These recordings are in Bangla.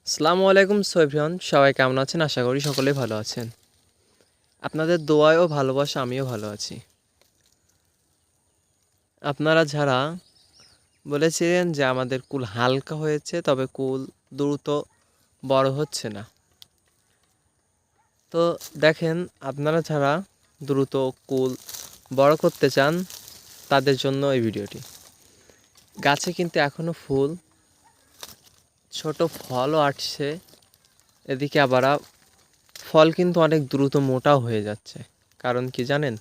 আসসালামু আলাইকুম সৈফিয়ন, সবাই কেমন আছেন? আশা করি সকলেই ভালো আছেন। আপনাদের দোয়ায় ও ভালোবাসা আমিও ভালো আছি। আপনারা যারা বলেছিলেন যে আমাদের কুল হালকা হয়েছে, তবে কুল দ্রুত বড় হচ্ছে না, তো দেখেন, আপনারা যারা দ্রুত কুল বড় করতে চান তাদের জন্য এই ভিডিওটি। গাছে কিন্তু এখনও ফুল, ছোট ফলও আসছে, এদিকে আবার ফল কিন্তু অনেক দ্রুত মোটাও হয়ে যাচ্ছে। কারণ কি জানেন?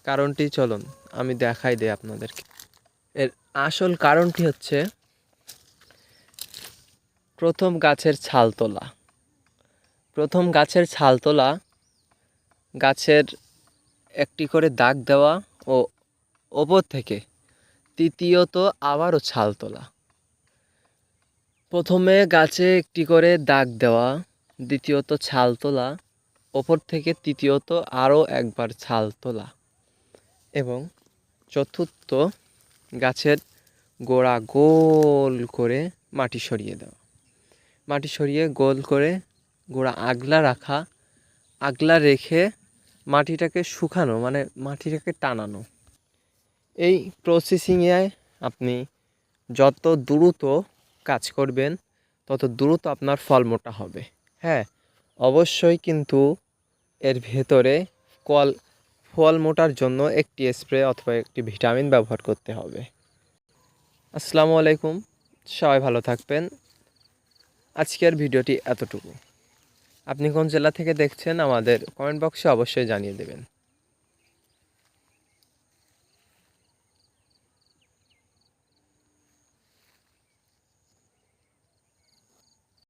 কারণটি চলুন আমি দেখাই দিই আপনাদেরকে। এর আসল কারণটি হচ্ছে প্রথম গাছের ছাল তোলা। গাছের একটি করে দাগ দেওয়া ও ওপর থেকে তৃতীয়ত আবারও ছাল তোলা। প্রথমে গাছে একটি করে দাগ দেওয়া, দ্বিতীয়ত ছাল তোলা, ওপর থেকে তৃতীয়ত আরও একবার ছাল তোলা, এবং চতুর্থ গাছের গোড়া গোল করে মাটি সরিয়ে দেওয়া। মাটি সরিয়ে গোল করে গোড়া আগলা রেখে মাটিটাকে শুকানো, মানে মাটিটাকে টানানো। এই প্রসেসিংয়ে আপনি যত দ্রুত কাজ করবেন তত দ্রুত আপনার ফল মোটা হবে। হ্যাঁ, অবশ্যই কিন্তু এর ভেতরে ফল মোটার জন্য একটি স্প্রে অথবা একটি ভিটামিন ব্যবহার করতে হবে। আসসালামু আলাইকুম, সবাই ভালো থাকবেন। আজকের ভিডিওটি এতটুকু। আপনি কোন জেলা থেকে দেখছেন আমাদের কমেন্ট বক্সে অবশ্যই জানিয়ে দেবেন।